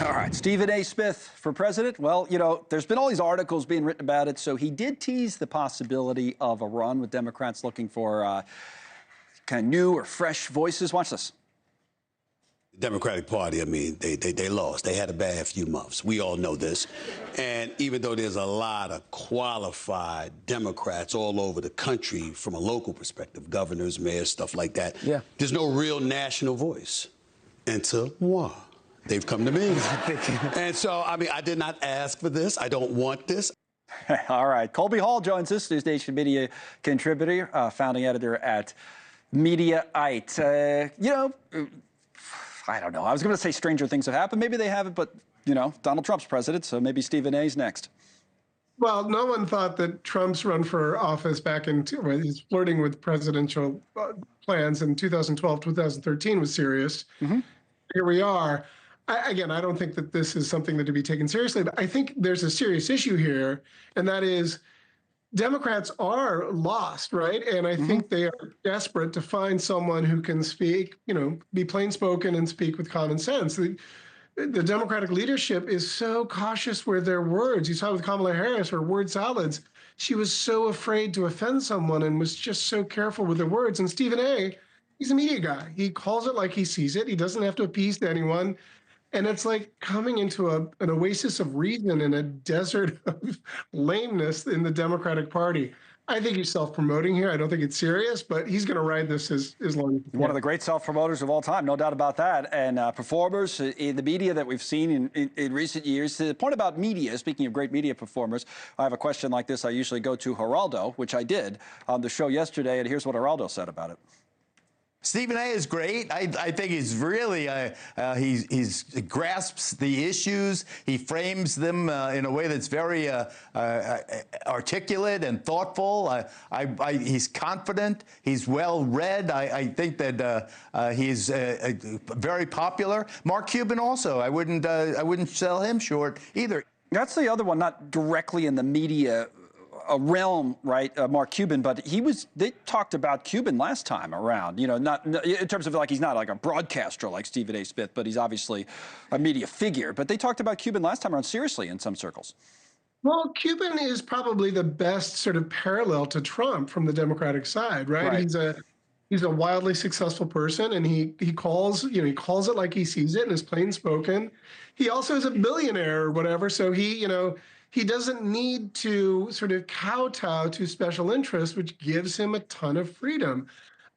All right, Stephen A. Smith for president. Well, you know, there's been all these articles being written about it, so he did tease the possibility of a run with Democrats looking for kind of new or fresh voices. Watch this. The Democratic Party, I mean, they lost. They had a bad few months. We all know this. And even though there's a lot of qualified Democrats all over the country from a local perspective, governors, mayors, stuff like that, there's no real national voice until moi. They've come to me. And so, I mean, I did not ask for this. I don't want this. All right. Colby Hall joins us, NewsNation media contributor, founding editor at Mediaite. You know, I don't know. I was going to say stranger things have happened. Maybe they haven't, but, you know, Donald Trump's president, so maybe Stephen A's next. Well, no one thought that Trump's run for office back in, when he's flirting with presidential plans in 2012, 2013 was serious. Here we are. Again, I don't think that this is something that to be taken seriously, but I think there's a serious issue here, and that is Democrats are lost, right? And I think they are desperate to find someone who can speak, you know, be plain spoken and speak with common sense. The Democratic leadership is so cautious with their words. You saw with Kamala Harris, her word salads. She was so afraid to offend someone and was just so careful with her words. And Stephen A., he's a media guy. He calls it like he sees it. He doesn't have to appease to anyone. And it's like coming into an oasis of reason in a desert of lameness in the Democratic Party. I think he's self-promoting here. I don't think it's serious, but he's going to ride this as long as he can. One of the great self-promoters of all time, no doubt about that. And performers in the media that we've seen in recent years. The point about media, speaking of great media performers, I have a question like this. I usually go to Geraldo, which I did on the show yesterday, and here's what Geraldo said about it. Stephen A. is great. I think he's really, he grasps the issues. He frames them in a way that's very articulate and thoughtful. He's confident. He's well-read. I think that he's very popular. Mark Cuban also. I wouldn't sell him short either. That's the other one, not directly in the media realm, right, Mark Cuban, but they talked about Cuban last time around, you know, not in terms of like he's not like a broadcaster like Stephen A. Smith, but he's obviously a media figure. But they talked about Cuban last time around seriously in some circles. Well, Cuban is probably the best sort of parallel to Trump from the Democratic side, right? He's a wildly successful person, and he calls it like he sees it and is plain spoken. He also is a billionaire or whatever, so he doesn't need to sort of kowtow to special interests, which gives him a ton of freedom.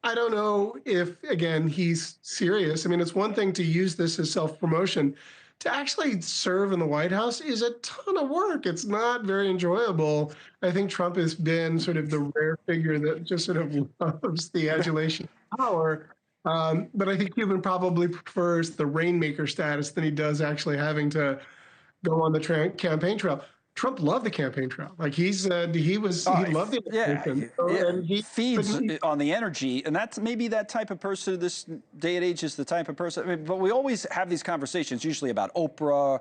I don't know if, again, he's serious. I mean, it's one thing to use this as self-promotion. To actually serve in the White House is a ton of work. It's not very enjoyable. I think Trump has been sort of the rare figure that just sort of loves the adulation of power. But I think Cuban probably prefers the rainmaker status than he does actually having to go on the campaign trail. Trump loved the campaign trail. Like he said, he loved it. And he feeds on the energy, and that's maybe that type of person. This day and age is the type of person. I mean, but we always have these conversations, usually about Oprah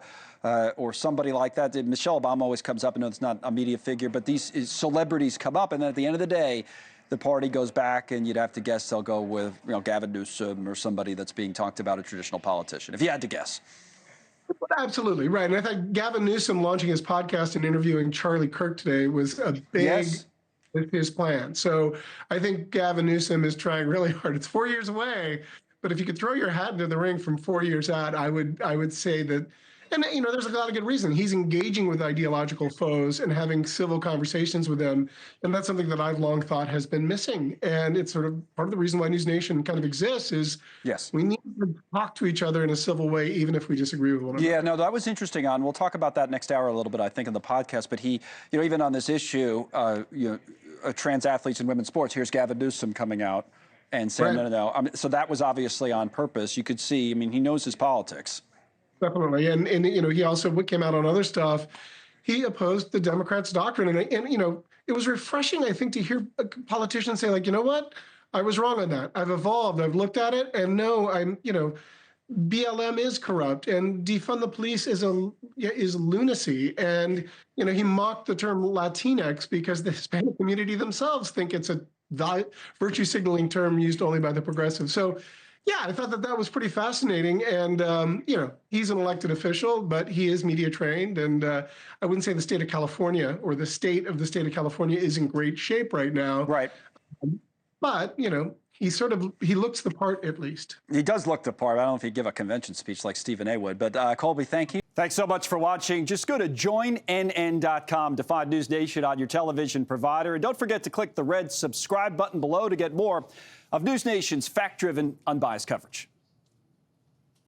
or somebody like that. Michelle Obama always comes up. I know it's not a media figure, but these celebrities come up, and then at the end of the day, the party goes back, and you'd have to guess they'll go with Gavin Newsom or somebody that's being talked about, a traditional politician, if you had to guess. Absolutely right. And I think Gavin Newsom launching his podcast and interviewing Charlie Kirk today was a big his plan. So I think Gavin Newsom is trying really hard. It's 4 years away, but if you could throw your hat into the ring from 4 years out, I would say that. And, you know, there's a lot of good reason. He's engaging with ideological foes and having civil conversations with them. And that's something that I've long thought has been missing. And it's sort of part of the reason why NewsNation kind of exists is we need to talk to each other in a civil way, even if we disagree with one another. Yeah, no, that was interesting. We'll talk about that next hour a little bit, I think, in the podcast. But he, you know, even on this issue, trans athletes in women's sports, here's Gavin Newsom coming out and saying, no. So that was obviously on purpose. You could see, I mean, he knows his politics. Definitely. And you know, he also came out on other stuff. He opposed the Democrats' doctrine. And you know, it was refreshing, I think, to hear a politician say, like, you know what? I was wrong on that. I've evolved. I've looked at it. And no, BLM is corrupt, and defund the police is lunacy. And, you know, he mocked the term Latinx because the Hispanic community themselves think it's a virtue signaling term used only by the progressives. So Yeah, I thought that was pretty fascinating. And, he's an elected official, but he is media trained. And I wouldn't say the state of California or the state of California is in great shape right now. Right. But, he looks the part at least. He does look the part. I don't know if he'd give a convention speech like Stephen A. would. But Colby, thank you. Thanks so much for watching. Just go to joinnn.com to find News Nation on your television provider. And don't forget to click the red subscribe button below to get more of News Nation's fact-driven, unbiased coverage.